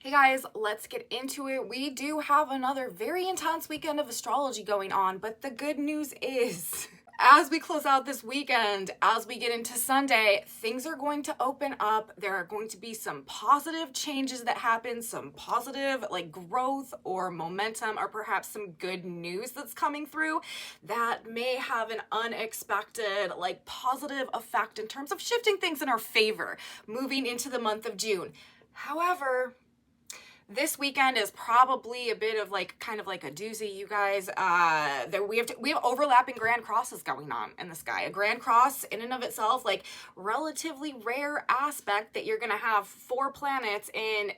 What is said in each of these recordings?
Hey guys, let's get into it. We do have another very intense weekend of astrology going on, but the good news is, as we close out this weekend, as we get into Sunday, things are going to open up. There are going to be some positive changes that happen, some positive growth or momentum, or perhaps some good news that's coming through that may have an unexpected positive effect in terms of shifting things in our favor moving into the month of June. However, this weekend is probably a bit of kind of like a doozy, you guys. We have overlapping grand crosses going on in the sky. A grand cross in and of itself, relatively rare aspect that you're gonna have four planets in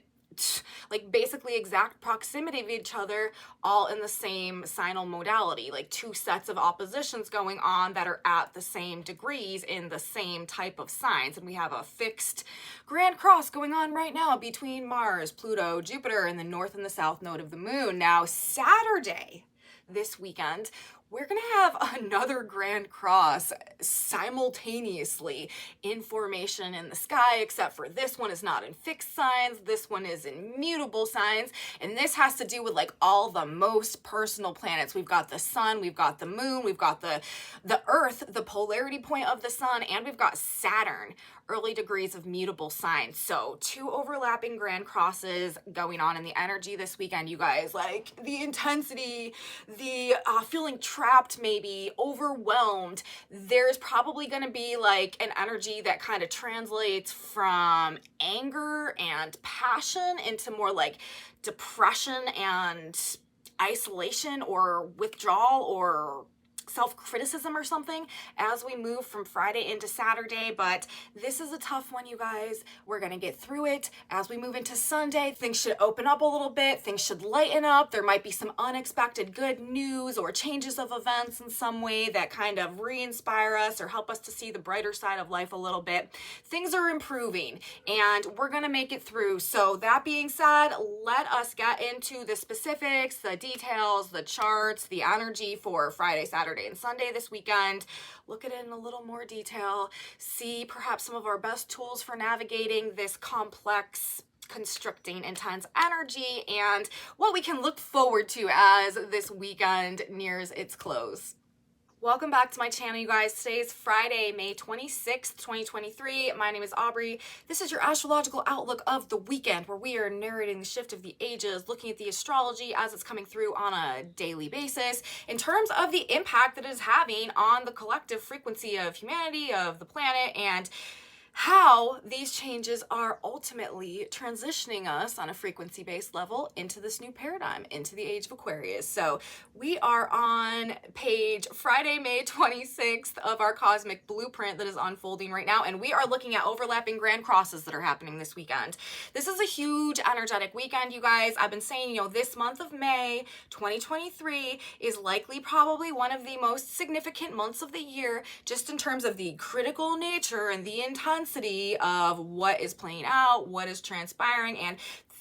basically exact proximity of each other, all in the same sinal modality, like two sets of oppositions going on that are at the same degrees in the same type of signs. And we have a fixed grand cross going on right now between Mars, Pluto, Jupiter, and the north and the south node of the moon. Now, Saturday, this weekend, we're gonna have another grand cross simultaneously in formation in the sky, except for this one is not in fixed signs, this one is in mutable signs, and this has to do with all the most personal planets. We've got the sun, we've got the moon, we've got the earth, the polarity point of the sun, and we've got Saturn, early degrees of mutable signs. So two overlapping grand crosses going on in the energy this weekend, you guys. The intensity, the feeling trapped, maybe overwhelmed. There's probably going to be an energy that kind of translates from anger and passion into more depression and isolation or withdrawal or self-criticism or something as we move from Friday into Saturday. But this is a tough one, you guys. We're gonna get through it. As we move into Sunday, things should open up a little bit, things should lighten up. There might be some unexpected good news or changes of events in some way that kind of re-inspire us or help us to see the brighter side of life a little bit. Things are improving and we're gonna make it through. So that being said, let us get into the specifics, the details, the charts, the energy for Friday, Saturday, and Sunday this weekend. Look at it in a little more detail. See perhaps some of our best tools for navigating this complex, constricting, intense energy and what we can look forward to as this weekend nears its close. Welcome back to my channel, you guys. Today is Friday, May 26th, 2023. My name is Aubrey. This is your astrological outlook of the weekend, where we are narrating the shift of the ages, looking at the astrology as it's coming through on a daily basis in terms of the impact that it is having on the collective frequency of humanity, of the planet, and how these changes are ultimately transitioning us on a frequency-based level into this new paradigm, into the age of Aquarius. So we are on page Friday, May 26th of our cosmic blueprint that is unfolding right now, and we are looking at overlapping grand crosses that are happening this weekend. This is a huge energetic weekend, you guys. I've been saying, this month of May 2023 is likely probably one of the most significant months of the year, just in terms of the critical nature and the intensity of what is playing out, what is transpiring, and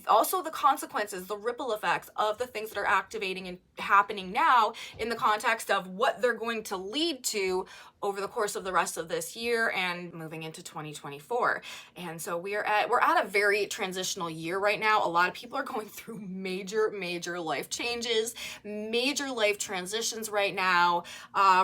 also the consequences, the ripple effects of the things that are activating and happening now in the context of what they're going to lead to over the course of the rest of this year and moving into 2024. And so we're at a very transitional year right now. A lot of people are going through major life changes, major life transitions right now,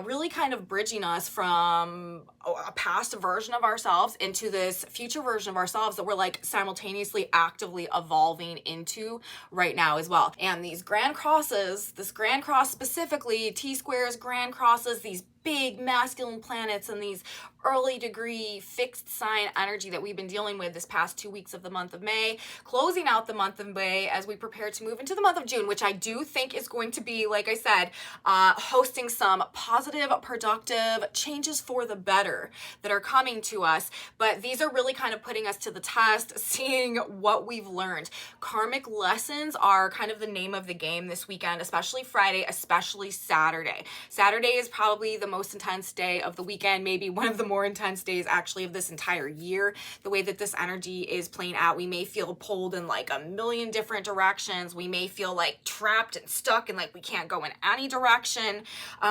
really kind of bridging us from a past version of ourselves into this future version of ourselves that we're simultaneously actively evolving into right now as well. And these grand crosses, this grand cross specifically, T-squares, grand crosses, these big masculine planets and these early degree fixed sign energy that we've been dealing with this past 2 weeks of the month of May, closing out the month of May as we prepare to move into the month of June, which I do think is going to be, like I said, hosting some positive, productive changes for the better that are coming to us. But these are really kind of putting us to the test, seeing what we've learned. Karmic lessons are kind of the name of the game this weekend, especially Friday, especially Saturday. Saturday is probably the most intense day of the weekend, maybe one of the more more intense days actually of this entire year. The way that this energy is playing out, we may feel pulled in like a million different directions. We may feel like trapped and stuck and like we can't go in any direction.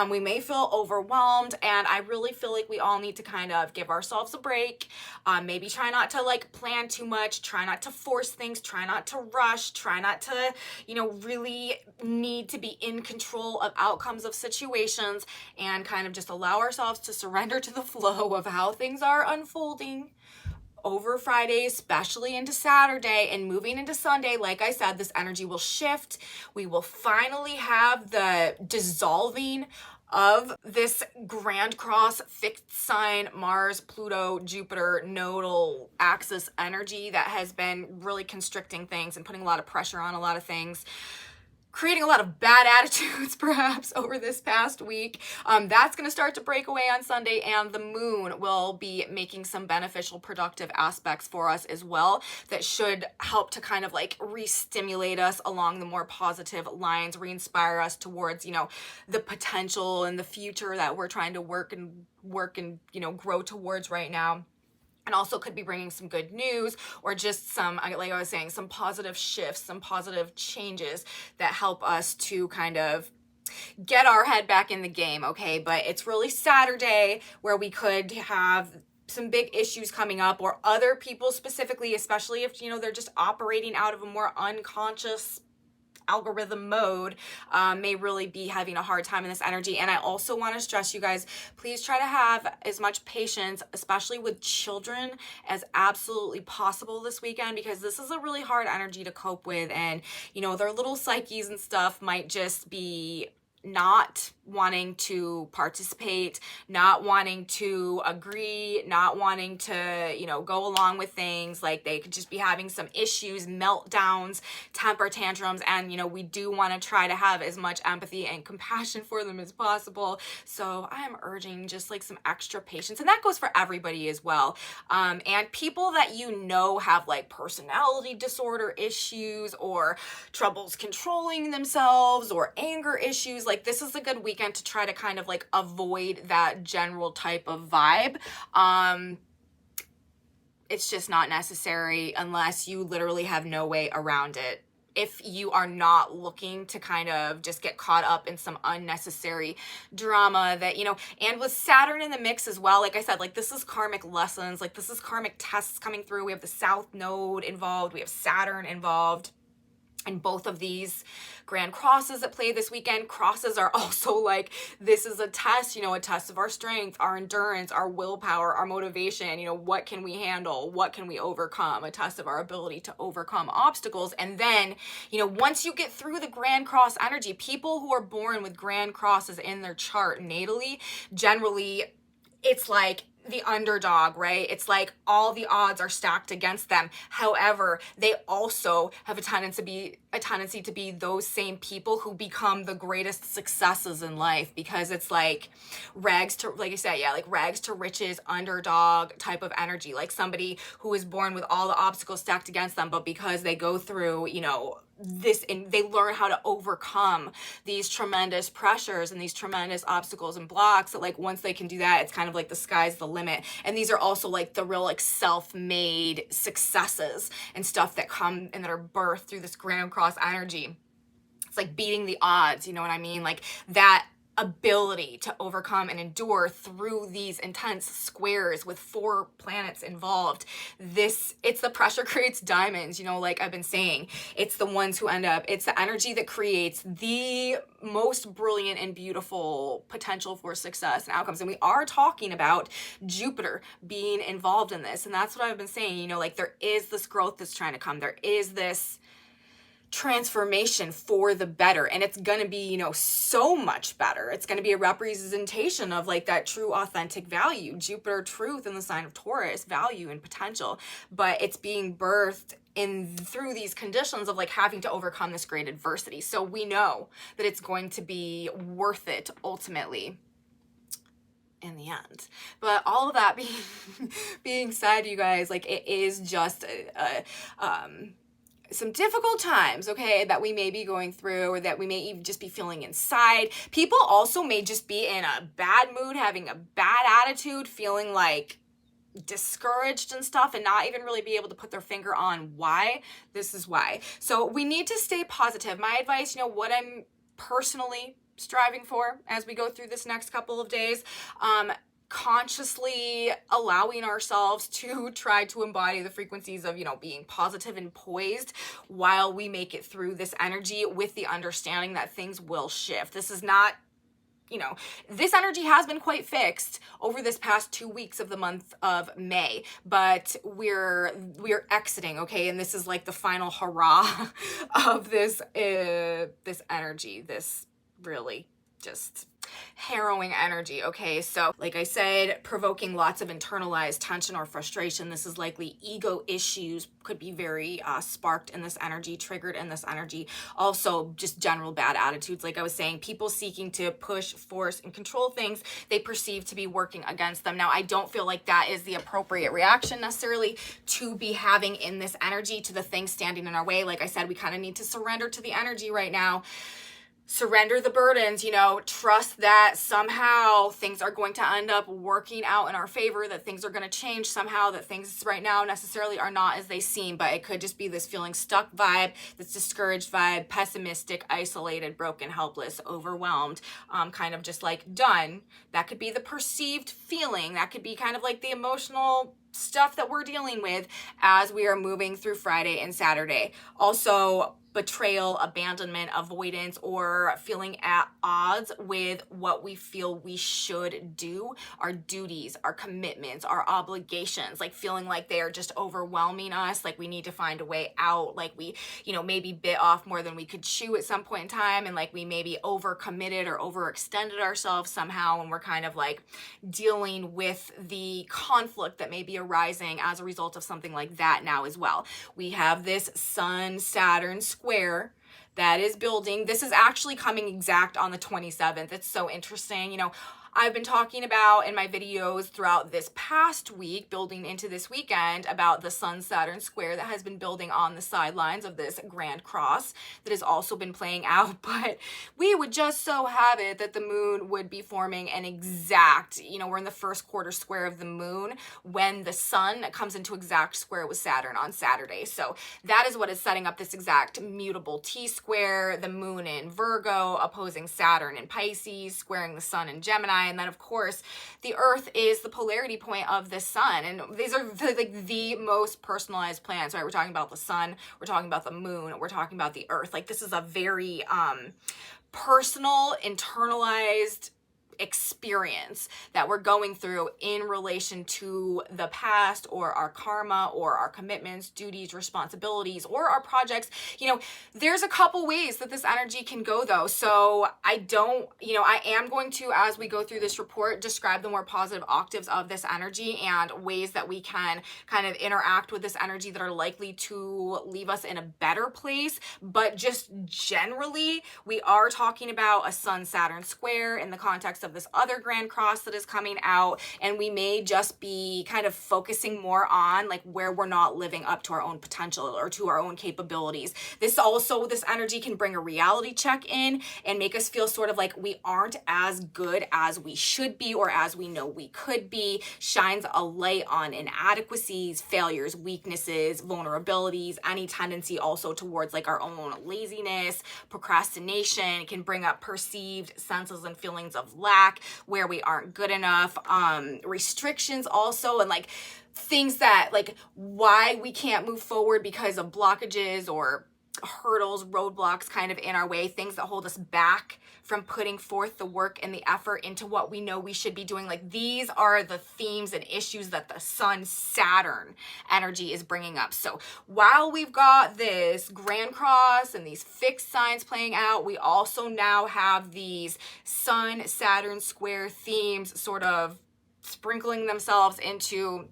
We may feel overwhelmed, and I really feel like we all need to kind of give ourselves a break. Maybe try not to like plan too much, try not to force things, try not to rush, try not to, really need to be in control of outcomes of situations, and kind of just allow ourselves to surrender to the flow of how things are unfolding over Friday, especially into Saturday, and moving into Sunday. Like I said, this energy will shift. We will finally have the dissolving of this Grand Cross fixed sign Mars, Pluto, Jupiter nodal axis energy that has been really constricting things and putting a lot of pressure on a lot of things, creating a lot of bad attitudes perhaps over this past week. That's going to start to break away on Sunday, and the moon will be making some beneficial, productive aspects for us as well that should help to kind of like re-stimulate us along the more positive lines, re-inspire us towards, the potential and the future that we're trying to work and grow towards right now. And also could be bringing some good news, or just some, like I was saying, some positive shifts, some positive changes that help us to kind of get our head back in the game, okay? But it's really Saturday where we could have some big issues coming up, or other people specifically, especially if, they're just operating out of a more unconscious algorithm mode, may really be having a hard time in this energy. And I also want to stress, you guys, please try to have as much patience, especially with children, as absolutely possible this weekend, because this is a really hard energy to cope with, and their little psyches and stuff might just be not wanting to participate, not wanting to agree, not wanting to, go along with things. Like they could just be having some issues, meltdowns, temper tantrums, and we do want to try to have as much empathy and compassion for them as possible. So I'm urging just like some extra patience, and that goes for everybody as well. And people that have like personality disorder issues, or troubles controlling themselves, or anger issues, like this is a good weekend to try to kind of like avoid that general type of vibe. It's just not necessary unless you literally have no way around it. If you are not looking to kind of just get caught up in some unnecessary drama that, and with Saturn in the mix as well, like I said, like this is karmic lessons, like this is karmic tests coming through. We have the South Node involved, we have Saturn involved. And both of these grand crosses at play this weekend. Crosses are also like, this is a test, a test of our strength, our endurance, our willpower, our motivation. What can we handle? What can we overcome? A test of our ability to overcome obstacles. And then, once you get through the grand cross energy, people who are born with grand crosses in their chart natally, generally, it's like the underdog, right? It's like all the odds are stacked against them. However, they also have a tendency to be those same people who become the greatest successes in life, because it's like rags to riches, underdog type of energy, like somebody who is born with all the obstacles stacked against them, but because they go through, this, and they learn how to overcome these tremendous pressures and these tremendous obstacles and blocks, that like once they can do that, it's kind of like the sky's the limit. And these are also like the real like self-made successes and stuff that come and that are birthed through this grand cross energy. It's like beating the odds, you know what I mean? Like that ability to overcome and endure through these intense squares with 4 planets involved. It's the pressure creates diamonds, like I've been saying. It's the ones who it's the energy that creates the most brilliant and beautiful potential for success and outcomes. And we are talking about Jupiter being involved in this. And that's what I've been saying, like there is this growth that's trying to come. There is this transformation for the better, and it's going to be so much better. It's going to be a representation of like that true authentic value, Jupiter truth in the sign of Taurus, value and potential, but it's being birthed through these conditions of like having to overcome this great adversity. So we know that it's going to be worth it ultimately in the end. But all of that being said, you guys, like it is just some difficult times, okay, that we may be going through, or that we may even just be feeling inside. People also may just be in a bad mood, having a bad attitude, feeling like discouraged and stuff, and not even really be able to put their finger on why. This is why. So we need to stay positive. My advice, what I'm personally striving for as we go through this next couple of days, consciously allowing ourselves to try to embody the frequencies of, being positive and poised while we make it through this energy, with the understanding that things will shift. This is not, this energy has been quite fixed over this past 2 weeks of the month of May, but we're exiting, okay? And this is like the final hurrah of this energy, this really just harrowing energy, okay? So like I said, provoking lots of internalized tension or frustration. This is likely ego issues, could be very sparked in this energy, triggered in this energy. Also just general bad attitudes. Like I was saying, people seeking to push, force, and control things they perceive to be working against them. Now, I don't feel like that is the appropriate reaction necessarily to be having in this energy to the things standing in our way. Like I said, we kind of need to surrender to the energy right now. Surrender the burdens, trust that somehow things are going to end up working out in our favor, that things are going to change somehow, that things right now necessarily are not as they seem, but it could just be this feeling stuck vibe, this discouraged vibe, pessimistic, isolated, broken, helpless, overwhelmed, kind of just like done. That could be the perceived feeling. That could be kind of like the emotional stuff that we're dealing with as we are moving through Friday and Saturday. Also, betrayal, abandonment, avoidance, or feeling at odds with what we feel we should do, our duties, our commitments, our obligations, like feeling like they are just overwhelming us, like we need to find a way out, like we, maybe bit off more than we could chew at some point in time, and like we maybe overcommitted or overextended ourselves somehow, and we're kind of like dealing with the conflict that may be arising as a result of something like that now as well. We have this Sun-Saturn square that is building. This is actually coming exact on the 27th. It's so interesting. I've been talking about in my videos throughout this past week, building into this weekend, about the Sun-Saturn square that has been building on the sidelines of this Grand Cross that has also been playing out. But we would just so have it that the moon would be forming an exact, we're in the first quarter square of the moon when the sun comes into exact square with Saturn on Saturday. So that is what is setting up this exact mutable T-square, the moon in Virgo opposing Saturn in Pisces, squaring the sun in Gemini. And then, of course, the Earth is the polarity point of the sun. And these are like the most personalized planets, right? We're talking about the sun, we're talking about the moon, we're talking about the Earth. Like, this is a very personal, internalized experience that we're going through in relation to the past, or our karma, or our commitments, duties, responsibilities, or our projects. There's a couple ways that this energy can go though. So I am going to, as we go through this report, describe the more positive octaves of this energy and ways that we can kind of interact with this energy that are likely to leave us in a better place. But just generally, we are talking about a Sun-Saturn square in the context of this other Grand Cross that is coming out, and we may just be kind of focusing more on like where we're not living up to our own potential or to our own capabilities. This energy can bring a reality check in and make us feel sort of like we aren't as good as we should be or as we know we could be, shines a light on inadequacies, failures, weaknesses, vulnerabilities, any tendency also towards like our own laziness, procrastination. It can bring up perceived senses and feelings of lack, where we aren't good enough, restrictions also, and like things that like why we can't move forward because of blockages or hurdles, roadblocks kind of in our way, things that hold us back from putting forth the work and the effort into what we know we should be doing. Like, these are the themes and issues that the Sun-Saturn energy is bringing up. So while we've got this Grand Cross and these fixed signs playing out, we also now have these Sun-Saturn square themes sort of sprinkling themselves into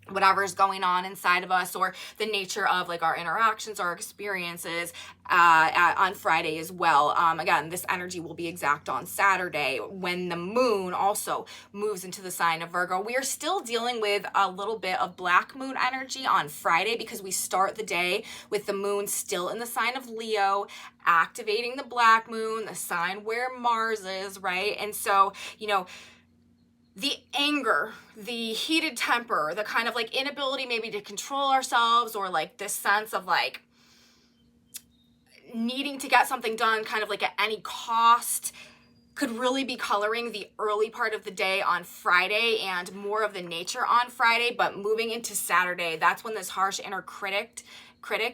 whatever's going on inside of us, or the nature of like our interactions, our experiences on Friday as well. Again, this energy will be exact on Saturday when the moon also moves into the sign of Virgo. We are still dealing with a little bit of black moon energy on Friday because we start the day with the moon still in the sign of Leo, activating the black moon, the sign where Mars is, right? And so, you know, the anger, the heated temper, the kind of like inability maybe to control ourselves, or like this sense of like needing to get something done kind of like at any cost, could really be coloring the early part of the day on Friday and more of the nature on Friday. But moving into Saturday, that's when this harsh inner critic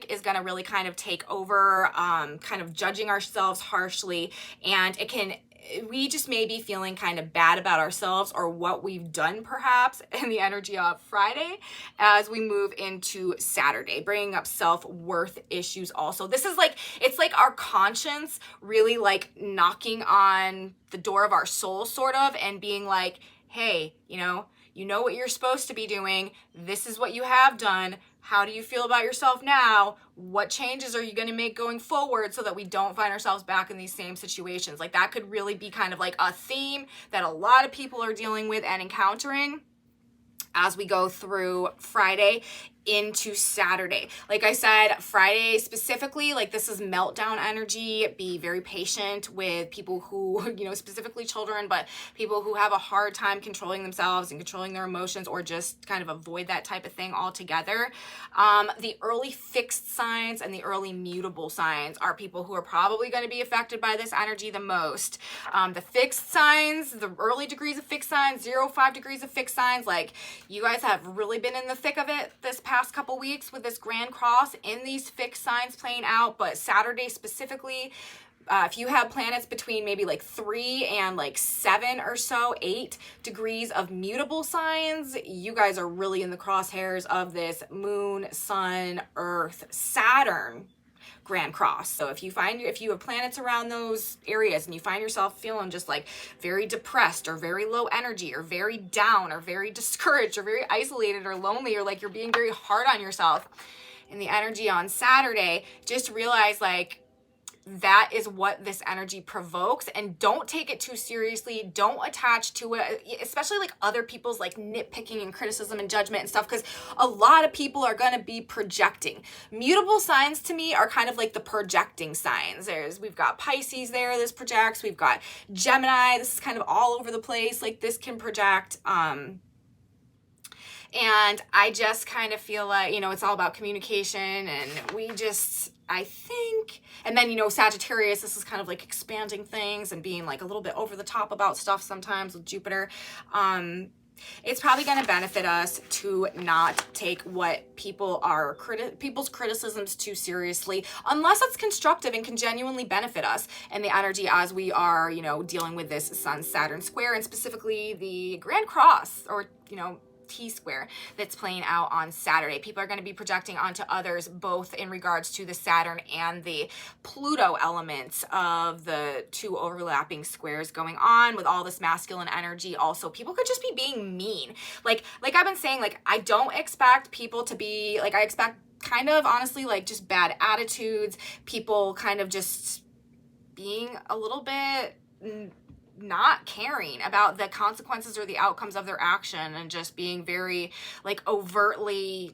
is going to really kind of take over, kind of judging ourselves harshly, and we just may be feeling kind of bad about ourselves or what we've done perhaps in the energy of Friday as we move into Saturday, bringing up self-worth issues also. This is like, it's like our conscience really like knocking on the door of our soul sort of, and being like, hey, you know what you're supposed to be doing. This is what you have done. How do you feel about yourself now? What changes are you going to make going forward so that we don't find ourselves back in these same situations? Like that could really be kind of like a theme that a lot of people are dealing with and encountering as we go through Friday into Saturday. Like I said, Friday specifically, like this is meltdown energy. Be very patient with people who, specifically children, but people who have a hard time controlling themselves and controlling their emotions, or just kind of avoid that type of thing altogether. The early fixed signs and the early mutable signs are people who are probably going to be affected by this energy the most. The fixed signs, the early degrees of fixed signs, 0-5 degrees of fixed signs, like you guys have really been in the thick of it this past couple weeks with this Grand Cross in these fixed signs playing out. But Saturday specifically, if you have planets between maybe like 3 and like 7 or so, 8 degrees of mutable signs, you guys are really in the crosshairs of this Moon, Sun, Earth, Saturn Grand Cross. So if you have planets around those areas and you find yourself feeling just like very depressed or very low energy or very down or very discouraged or very isolated or lonely, or like you're being very hard on yourself in the energy on Saturday, just realize like that is what this energy provokes, and don't take it too seriously. Don't attach to it, especially like other people's like nitpicking and criticism and judgment and stuff, because a lot of people are going to be projecting. Mutable signs to me are kind of like the projecting signs. We've got Pisces there, this projects. We've got Gemini, this is kind of all over the place. Like this can project. And I just kind of feel like, it's all about communication, and I think, and then, Sagittarius, this is kind of like expanding things and being like a little bit over the top about stuff sometimes with Jupiter. It's probably going to benefit us to not take what people's criticisms too seriously, unless it's constructive and can genuinely benefit us and the energy as we are, dealing with this Sun-Saturn square, and specifically the Grand Cross, or, T-square that's playing out on Saturday. People are going to be projecting onto others, both in regards to the Saturn and the Pluto elements of the two overlapping squares going on with all this masculine energy. Also, people could just be being mean. Like I've been saying, like, I don't expect people to be, like, I expect kind of, honestly, like, just bad attitudes, people kind of just being a little bit not caring about the consequences or the outcomes of their action, and just being very like overtly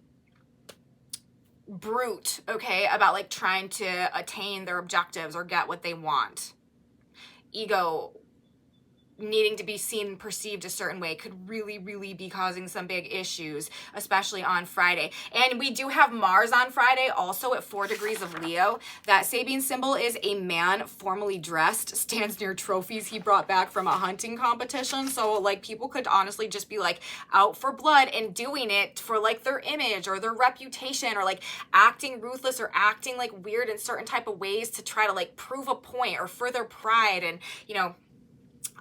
brute, okay, about like trying to attain their objectives or get what they want. Ego needing to be seen and perceived a certain way could really, really be causing some big issues, especially on Friday. And we do have Mars on Friday, also at 4 degrees of Leo. That Sabian symbol is a man formally dressed, stands near trophies he brought back from a hunting competition. So like people could honestly just be like out for blood and doing it for like their image or their reputation, or like acting ruthless or acting like weird in certain type of ways to try to like prove a point or further pride. And,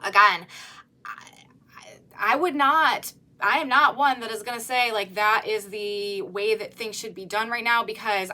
again, I am not one that is going to say like that is the way that things should be done right now, because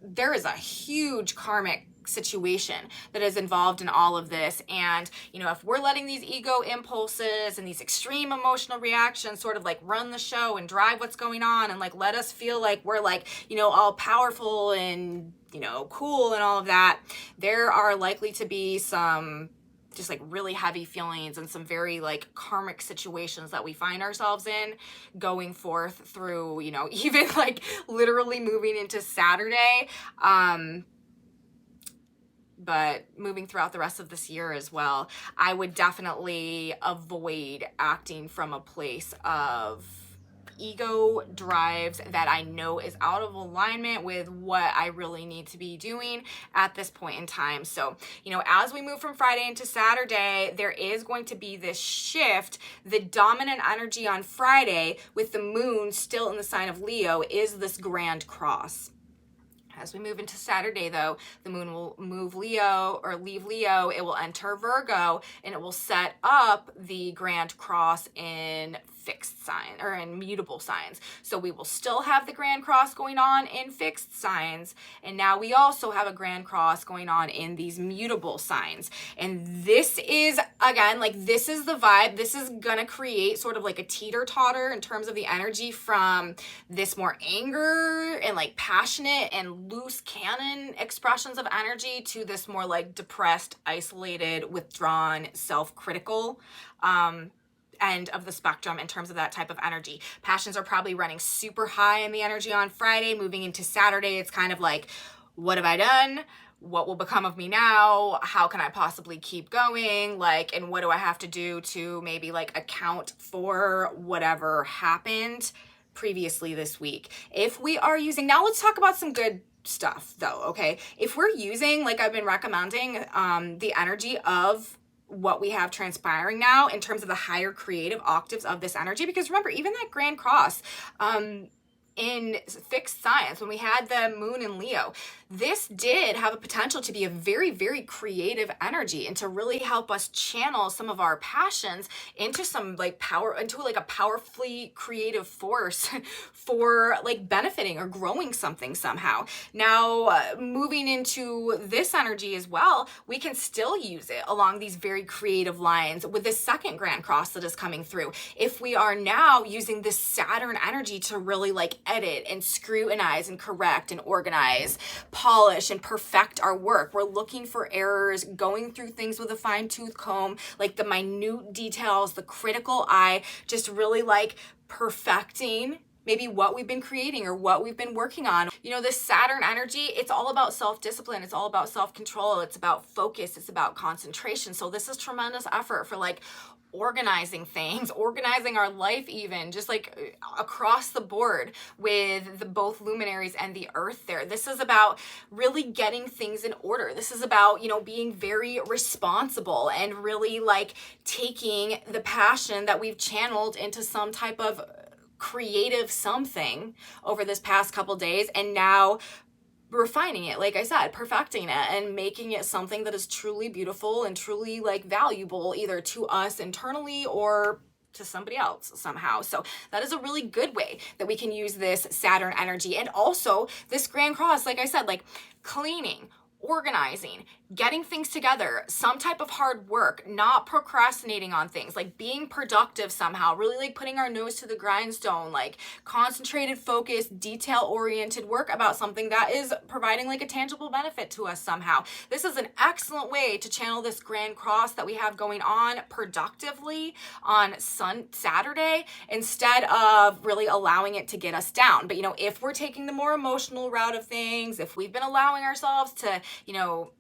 there is a huge karmic situation that is involved in all of this. And, you know, if we're letting these ego impulses and these extreme emotional reactions sort of like run the show and drive what's going on and like let us feel like we're like, you know, all powerful and, you know, cool and all of that, there are likely to be some just like really heavy feelings and some very like karmic situations that we find ourselves in going forth through, you know, even like literally moving into Saturday, but moving throughout the rest of this year as well. I would definitely avoid acting from a place of ego drives that I know is out of alignment with what I really need to be doing at this point in time. So, you know, as we move from Friday into Saturday, there is going to be this shift. The dominant energy on Friday with the moon still in the sign of Leo is this grand cross. As we move into Saturday, though, the moon will move Leo or leave Leo. It will enter Virgo and it will set up the grand cross in fixed sign or in mutable signs. So we will still have the grand cross going on in fixed signs. And now we also have a grand cross going on in these mutable signs. And this is, again, like this is the vibe. This is going to create sort of like a teeter-totter in terms of the energy from this more anger and like passionate and loose cannon expressions of energy to this more like depressed, isolated, withdrawn, self-critical end of the spectrum in terms of that type of energy. Passions are probably running super high in the energy on Friday. Moving into Saturday, it's kind of like, what have I done? What will become of me now? How can I possibly keep going? Like, and what do I have to do to maybe like account for whatever happened previously this week? If we are using, now let's talk about some good stuff though, okay? If we're using, like I've been recommending, the energy of what we have transpiring now in terms of the higher creative octaves of this energy, because remember, even that grand cross, in fixed signs, when we had the moon in Leo, this did have a potential to be a very, very creative energy and to really help us channel some of our passions into some like power, into like a powerfully creative force for like benefiting or growing something somehow. Now, moving into this energy as well, we can still use it along these very creative lines with this second grand cross that is coming through. If we are now using this Saturn energy to really like edit and scrutinize and correct and organize, polish and perfect our work. We're looking for errors, going through things with a fine-tooth comb, like the minute details, the critical eye, just really like perfecting maybe what we've been creating or what we've been working on. You know, this Saturn energy, it's all about self-discipline. It's all about self-control. It's about focus. It's about concentration. So this is tremendous effort for like organizing things, organizing our life even, just like across the board with the both luminaries and the earth there. This is about really getting things in order. This is about, you know, being very responsible and really like taking the passion that we've channeled into some type of creative something over this past couple days and now refining it, like I said, perfecting it and making it something that is truly beautiful and truly like valuable either to us internally or to somebody else somehow. So that is a really good way that we can use this Saturn energy. And also this grand cross, like I said, like cleaning, organizing, getting things together, some type of hard work, not procrastinating on things, like being productive somehow, really like putting our nose to the grindstone, like concentrated, focused, detail-oriented work about something that is providing like a tangible benefit to us somehow. This is an excellent way to channel this grand cross that we have going on productively on Saturday instead of really allowing it to get us down. But, you know, if we're taking the more emotional route of things, if we've been allowing ourselves to, you know,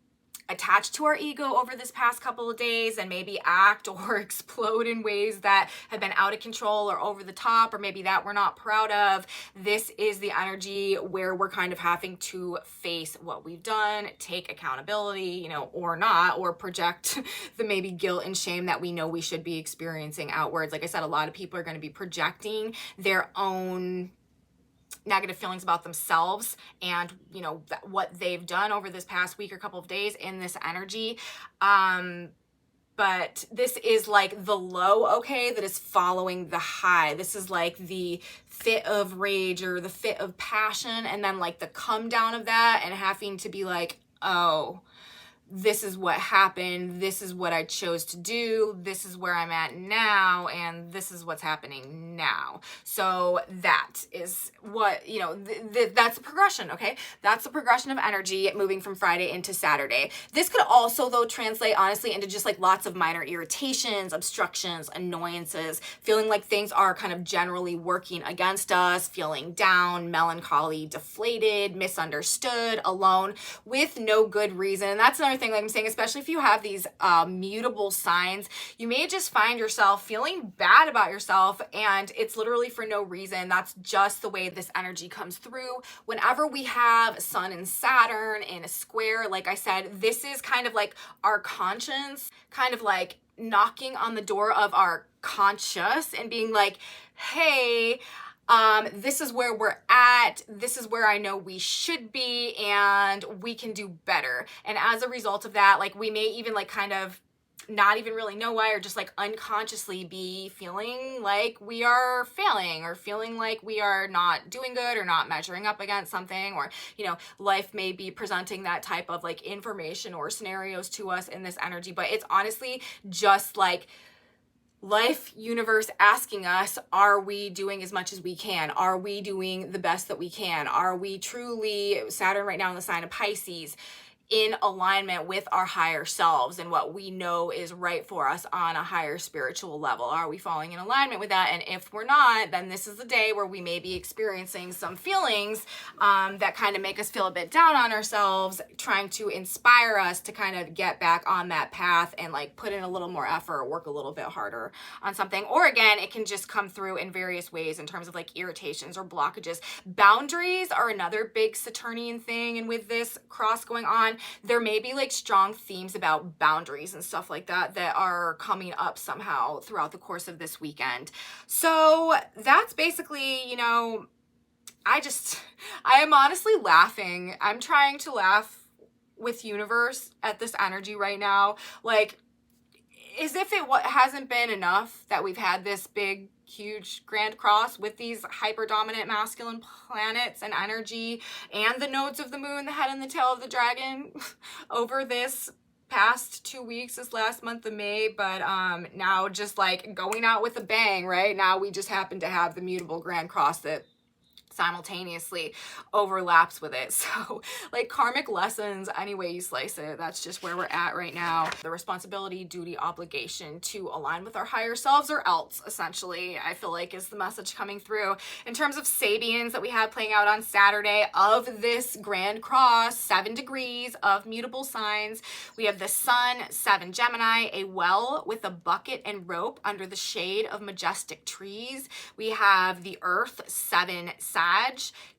attached to our ego over this past couple of days and maybe act or explode in ways that have been out of control or over the top or maybe that we're not proud of, this is the energy where we're kind of having to face what we've done, take accountability, you know, or not, or project the maybe guilt and shame that we know we should be experiencing outwards. Like I said, a lot of people are going to be projecting their own negative feelings about themselves and, you know, what they've done over this past week or couple of days in this energy. But this is like the low, okay, that is following the high. This is like the fit of rage or the fit of passion and then like the come down of that and having to be like, oh, this is what happened, this is what I chose to do, this is where I'm at now, and this is what's happening now. So that is what, you know, that's the progression, okay? That's the progression of energy moving from Friday into Saturday. This could also, though, translate honestly into just like lots of minor irritations, obstructions, annoyances, feeling like things are kind of generally working against us, feeling down, melancholy, deflated, misunderstood, alone, with no good reason. And that's another thing, like I'm saying, especially if you have these mutable signs, you may just find yourself feeling bad about yourself, and it's literally for no reason. That's just the way this energy comes through. Whenever we have Sun and Saturn in a square, like I said, this is kind of like our conscience, kind of like knocking on the door of our conscious and being like, hey, this is where we're at, this is where I know we should be, and we can do better. And as a result of that, like we may even like kind of not even really know why, or just like unconsciously be feeling like we are failing, or feeling like we are not doing good, or not measuring up against something, or, you know, life may be presenting that type of like information or scenarios to us in this energy. But it's honestly just like life, universe asking us, are we doing as much as we can? Are we doing the best that we can? Are we truly, Saturn right now in the sign of Pisces, in alignment with our higher selves and what we know is right for us on a higher spiritual level? Are we falling in alignment with that? And if we're not, then this is the day where we may be experiencing some feelings that kind of make us feel a bit down on ourselves, trying to inspire us to kind of get back on that path and like put in a little more effort, work a little bit harder on something. Or again, it can just come through in various ways in terms of like irritations or blockages. Boundaries are another big Saturnian thing, and with this cross going on, there may be like strong themes about boundaries and stuff like that that are coming up somehow throughout the course of this weekend. So that's basically, you know, I am honestly laughing. I'm trying to laugh with universe at this energy right now. Like, as if it hasn't been enough that we've had this big, huge grand cross with these hyper dominant masculine planets and energy, and the nodes of the moon, the head and the tail of the dragon over this past 2 weeks, this last month of May. But now just like going out with a bang, right? Now we just happen to have the mutable grand cross that simultaneously overlaps with it. So like karmic lessons, any way you slice it, that's just where we're at right now. The responsibility, duty, obligation to align with our higher selves, or else, essentially, I feel like is the message coming through. In terms of Sabians that we have playing out on Saturday of this grand cross, 7 degrees of mutable signs, we have the Sun, 7 Gemini, a well with a bucket and rope under the shade of majestic trees. We have the Earth, 7 Sag,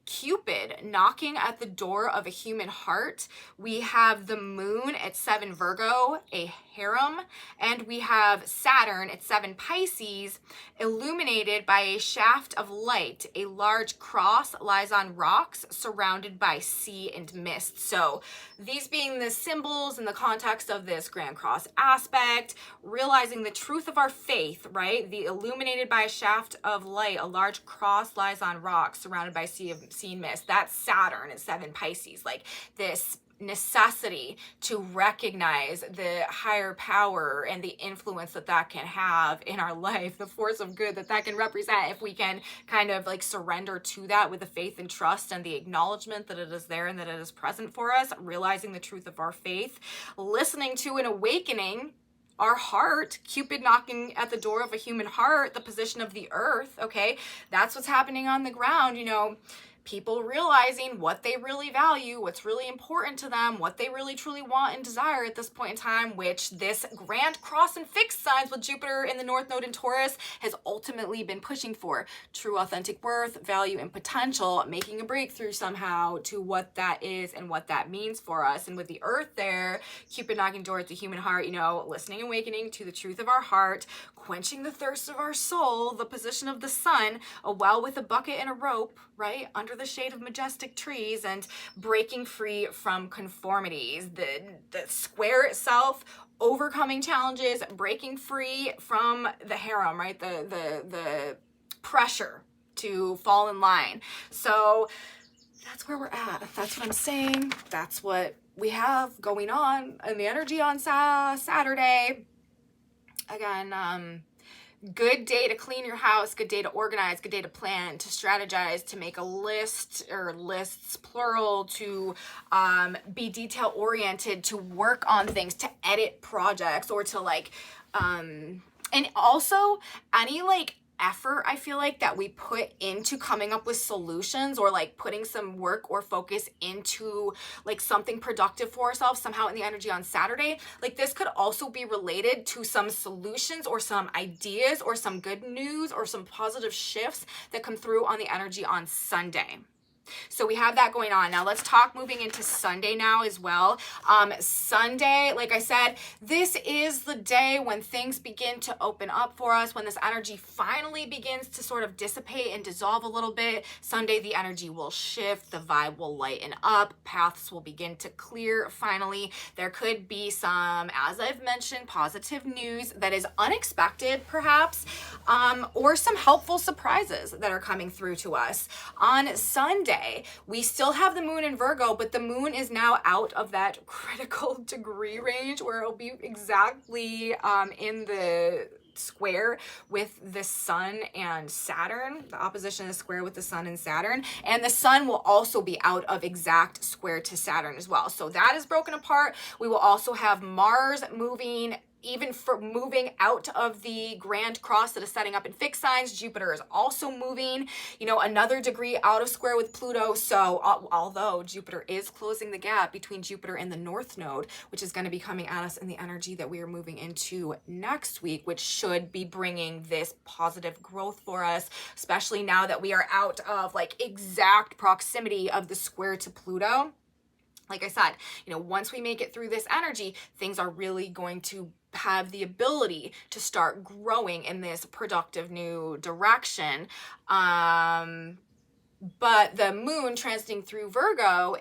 Cupid knocking at the door of a human heart. We have the moon at 7 Virgo, a harem, and we have Saturn at 7 Pisces, illuminated by a shaft of light. A large cross lies on rocks surrounded by sea and mist. So these being the symbols in the context of this grand cross aspect, realizing the truth of our faith, right? The illuminated by a shaft of light, a large cross lies on rocks surrounded by sea and mist. That's Saturn at 7 Pisces, like this necessity to recognize the higher power and the influence that that can have in our life, the force of good that that can represent if we can kind of like surrender to that with the faith and trust and the acknowledgement that it is there and that it is present for us, realizing the truth of our faith, listening to and awakening our heart, Cupid knocking at the door of a human heart, the position of the earth, okay? That's what's happening on the ground, you know, people realizing what they really value, what's really important to them, what they really truly want and desire at this point in time, which this grand cross and fixed signs with Jupiter in the North Node in Taurus has ultimately been pushing for. True authentic worth, value, and potential, making a breakthrough somehow to what that is and what that means for us. And with the earth there, Cupid knocking door at the human heart, you know, listening, awakening to the truth of our heart, quenching the thirst of our soul, the position of the sun, a well with a bucket and a rope, right, under the shade of majestic trees, and breaking free from conformities. The square itself, overcoming challenges, breaking free from the harem, right, the pressure to fall in line. So that's where we're at. That's what I'm saying. That's what we have going on in the energy on Saturday. Again, good day to clean your house, good day to organize, good day to plan, to strategize, to make a list or lists plural, to be detail oriented, to work on things, to edit projects, or to like and also any like effort I feel like that we put into coming up with solutions, or like putting some work or focus into like something productive for ourselves somehow in the energy on Saturday, like this could also be related to some solutions or some ideas or some good news or some positive shifts that come through on the energy on Sunday. So we have that going on. Now let's talk moving into Sunday now as well. Sunday, like I said, this is the day when things begin to open up for us, when this energy finally begins to sort of dissipate and dissolve a little bit. Sunday, the energy will shift, the vibe will lighten up, paths will begin to clear finally. There could be some, as I've mentioned, positive news that is unexpected perhaps, or some helpful surprises that are coming through to us. On Sunday, we still have the moon in Virgo, but the moon is now out of that critical degree range where it'll be exactly in the square with the sun and Saturn. The opposition is square with the sun and Saturn, and the sun will also be out of exact square to Saturn as well. So that is broken apart. We will also have Mars moving, even for moving out of the grand cross that is setting up in fixed signs. Jupiter is also moving, another degree out of square with Pluto. So although Jupiter is closing the gap between Jupiter and the North Node, which is going to be coming at us in the energy that we are moving into next week, which should be bringing this positive growth for us, especially now that we are out of like exact proximity of the square to Pluto. Like I said, once we make it through this energy, things are really going to have the ability to start growing in this productive new direction. But the moon transiting through Virgo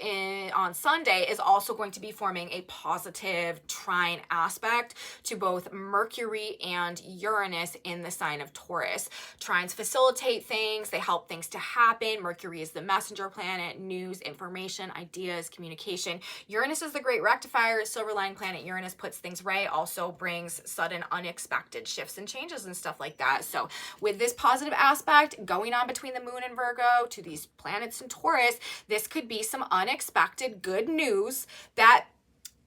on Sunday is also going to be forming a positive trine aspect to both Mercury and Uranus in the sign of Taurus. Trines facilitate things, they help things to happen. Mercury is the messenger planet, news, information, ideas, communication. Uranus is the great rectifier, silver line planet. Uranus puts things right, also brings sudden unexpected shifts and changes and stuff like that. So with this positive aspect going on between the moon and Virgo to these planets in Taurus, this could be some unexpected good news that,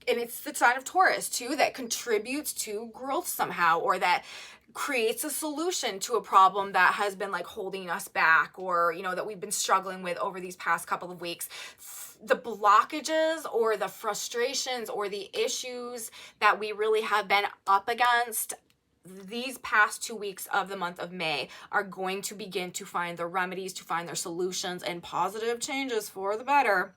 and it's the sign of Taurus too, that contributes to growth somehow, or that creates a solution to a problem that has been like holding us back, or that we've been struggling with over these past couple of weeks. The blockages or the frustrations or the issues that we really have been up against these past 2 weeks of the month of May are going to begin to find their remedies, to find their solutions, and positive changes for the better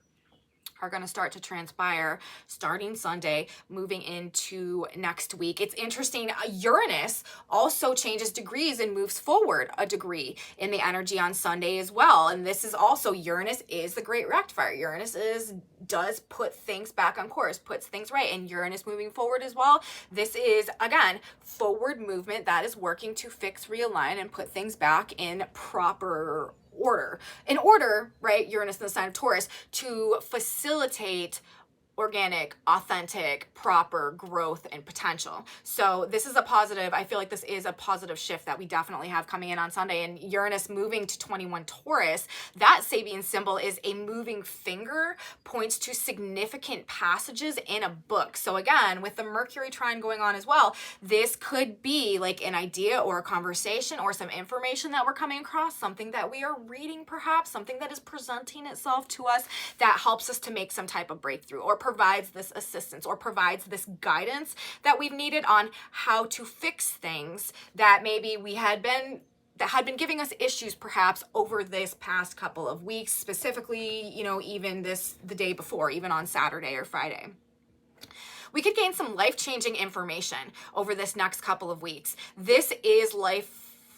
are going to start to transpire starting Sunday, moving into next week. It's interesting. Uranus also changes degrees and moves forward a degree in the energy on Sunday as well. And this is also, Uranus is the great rectifier. Uranus does put things back on course, puts things right. And Uranus moving forward as well. This is, again, forward movement that is working to fix, realign, and put things back in proper order, right? Uranus in the sign of Taurus, to facilitate organic, authentic, proper growth and potential. So this is a positive. I feel like this is a positive shift that we definitely have coming in on Sunday. And Uranus moving to 21 Taurus, that Sabian symbol is a moving finger, points to significant passages in a book. So again, with the Mercury trine going on as well, this could be like an idea or a conversation or some information that we're coming across, something that we are reading perhaps, something that is presenting itself to us that helps us to make some type of breakthrough, or provides this assistance or provides this guidance that we've needed on how to fix things that maybe had been giving us issues perhaps over this past couple of weeks, specifically, even the day before, even on Saturday or Friday. We could gain some life-changing information over this next couple of weeks. This is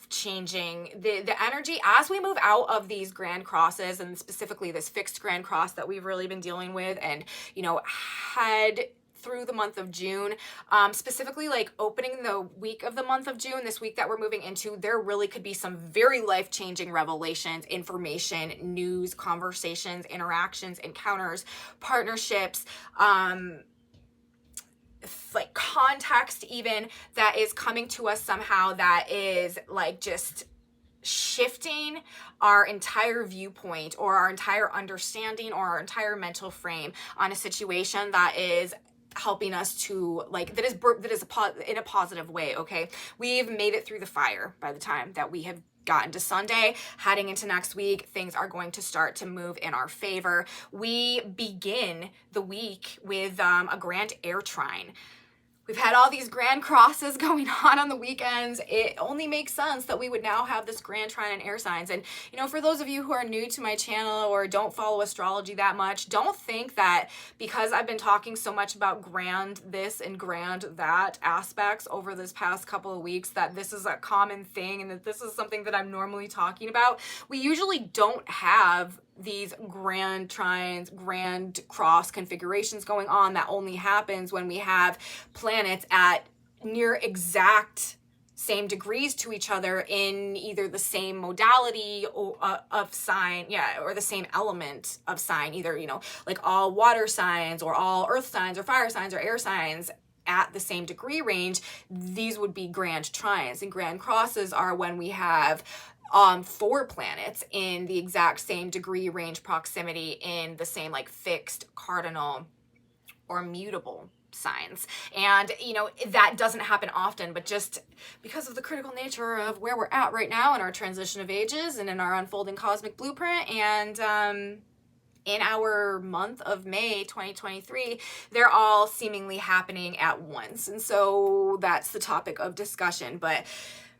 changing the energy as we move out of these grand crosses, and specifically this fixed grand cross that we've really been dealing with and head through the month of June, specifically like opening the week of the month of June, this week that we're moving into, there really could be some very life-changing revelations, information, news, conversations, interactions, encounters, partnerships, like context even, that is coming to us somehow that is like just shifting our entire viewpoint or our entire understanding or our entire mental frame on a situation that is helping us to like that is in a positive way. Okay, we've made it through the fire by the time that we have gotten to Sunday. Heading into next week, things are going to start to move in our favor. We begin the week with a grand air trine. We've had all these grand crosses going on the weekends. It only makes sense that we would now have this grand trine in air signs. And, you know, for those of you who are new to my channel or don't follow astrology that much, don't think that because I've been talking so much about grand this and grand that aspects over this past couple of weeks that this is a common thing and that this is something that I'm normally talking about. We usually don't have these grand trines, grand cross configurations going on. That only happens when we have planets at near exact same degrees to each other in either the same modality or, of sign, or the same element of sign, either, you know, like all water signs or all earth signs or fire signs or air signs at the same degree range. These would be grand trines, and grand crosses are when we have 4 planets in the exact same degree range proximity in the same like fixed, cardinal, or mutable signs. And, you know, that doesn't happen often, but just because of the critical nature of where we're at right now in our transition of ages and in our unfolding cosmic blueprint, and in our month of May 2023, they're all seemingly happening at once. And so that's the topic of discussion. But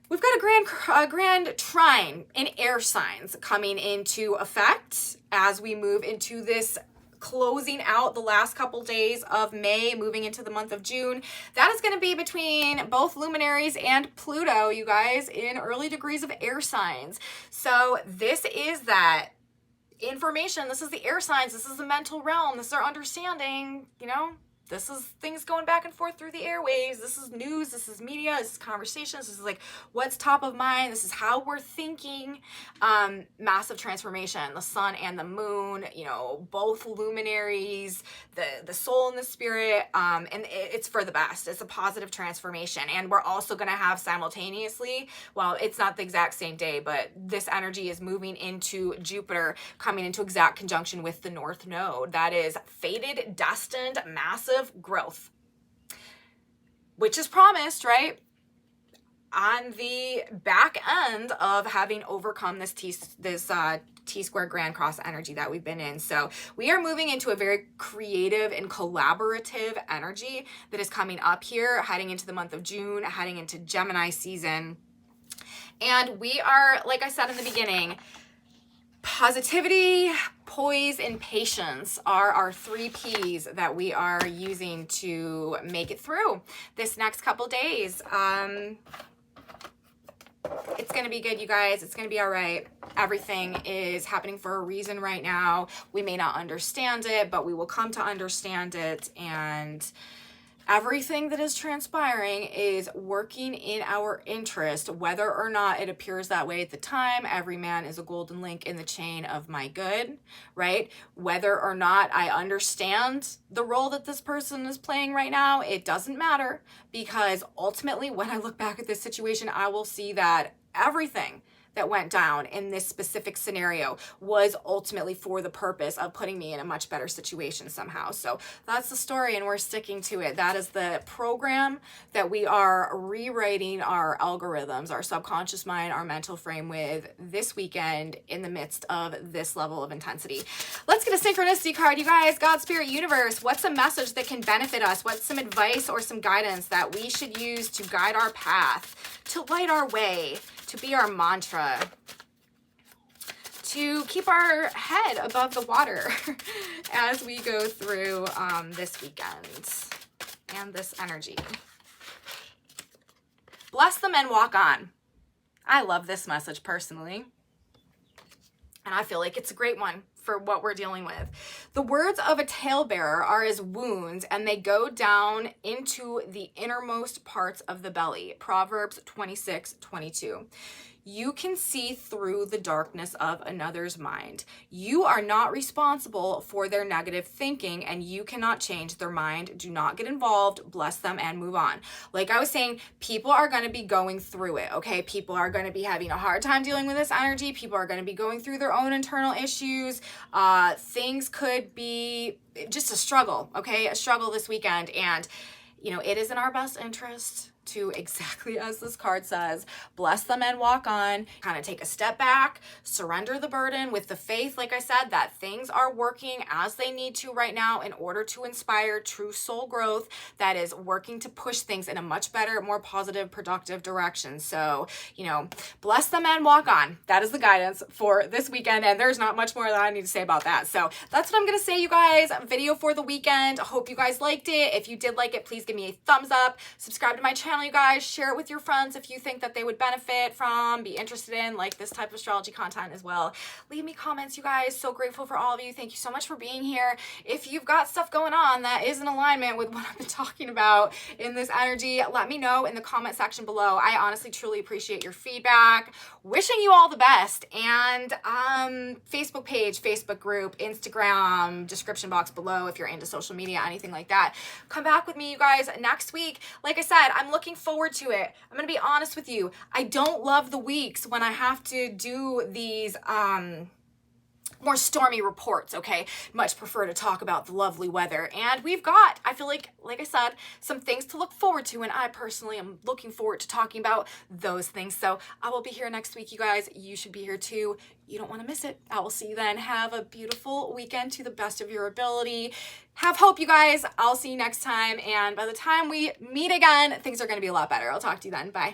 we've got a grand trine in air signs coming into effect as we move into this closing out the last couple days of May, moving into the month of June. That is going to be between both luminaries and Pluto, you guys, in early degrees of air signs. So this is that information. This is the air signs. This is the mental realm. This is our understanding, you know. This is things going back and forth through the airways. This is news. This is media. This is conversations. This is like what's top of mind. This is how we're thinking. Massive transformation. The sun and the moon, you know, both luminaries, the soul and the spirit. And it's for the best. It's a positive transformation. And we're also going to have simultaneously, well, it's not the exact same day, but this energy is moving into Jupiter, coming into exact conjunction with the North Node. That is fated, destined, massive growth, which is promised, right? On the back end of having overcome this T-square grand cross energy that we've been in. So we are moving into a very creative and collaborative energy that is coming up here, heading into the month of June, heading into Gemini season. And we are, like I said in the beginning, positivity, poise, and patience are our 3 P's that we are using to make it through this next couple days. It's going to be good, you guys. It's going to be all right. Everything is happening for a reason right now. We may not understand it, but we will come to understand it. And everything that is transpiring is working in our interest, whether or not it appears that way at the time. Every man is a golden link in the chain of my good, right? Whether or not I understand the role that this person is playing right now, it doesn't matter, because ultimately when I look back at this situation, I will see that everything that went down in this specific scenario was ultimately for the purpose of putting me in a much better situation somehow. So that's the story, and we're sticking to it. That is the program that we are rewriting our algorithms, our subconscious mind, our mental frame with this weekend in the midst of this level of intensity. Let's get a synchronicity card, you guys. God, Spirit, Universe, what's a message that can benefit us? What's some advice or some guidance that we should use to guide our path, to light our way, to be our mantra, to keep our head above the water as we go through this weekend and this energy? Bless them and walk on. I love this message personally, and I feel like it's a great one for what we're dealing with. The words of a talebearer are as wounds, and they go down into the innermost parts of the belly. Proverbs 26:22. You can see through the darkness of another's mind. You are not responsible for their negative thinking, and you cannot change their mind. Do not get involved. Bless them and move on. Like I was saying, people are going to be going through it, okay? People are going to be having a hard time dealing with this energy. People are going to be going through their own internal issues. Things could be just a struggle, okay? A struggle this weekend. And, it is in our best interest to, exactly as this card says, bless them and walk on, kind of take a step back, surrender the burden with the faith, like I said, that things are working as they need to right now in order to inspire true soul growth that is working to push things in a much better, more positive, productive direction. So, bless them and walk on. That is the guidance for this weekend, and there's not much more that I need to say about that. So that's what I'm going to say, you guys. Video for the weekend. I hope you guys liked it. If you did like it, please give me a thumbs up. Subscribe to my channel, you guys. Share it with your friends if you think that they would benefit from, be interested in, like this type of astrology content as well. Leave me comments, you guys. So grateful for all of you. Thank you so much for being here. If you've got stuff going on that is in alignment with what I've been talking about in this energy, let me know in the comment section below. I honestly, truly appreciate your feedback. Wishing you all the best. And Facebook page, Facebook group, Instagram, description box below if you're into social media, anything like that. Come back with me, you guys, next week. Like I said, I'm looking forward to it. I'm going to be honest with you. I don't love the weeks when I have to do these more stormy reports, okay? Much prefer to talk about the lovely weather. And we've got, I feel like I said, some things to look forward to, and I personally am looking forward to talking about those things. So I will be here next week, you guys. You should be here too. You don't want to miss it. I will see you then. Have a beautiful weekend to the best of your ability. Have hope, you guys. I'll see you next time. And by the time we meet again, things are going to be a lot better. I'll talk to you then. Bye.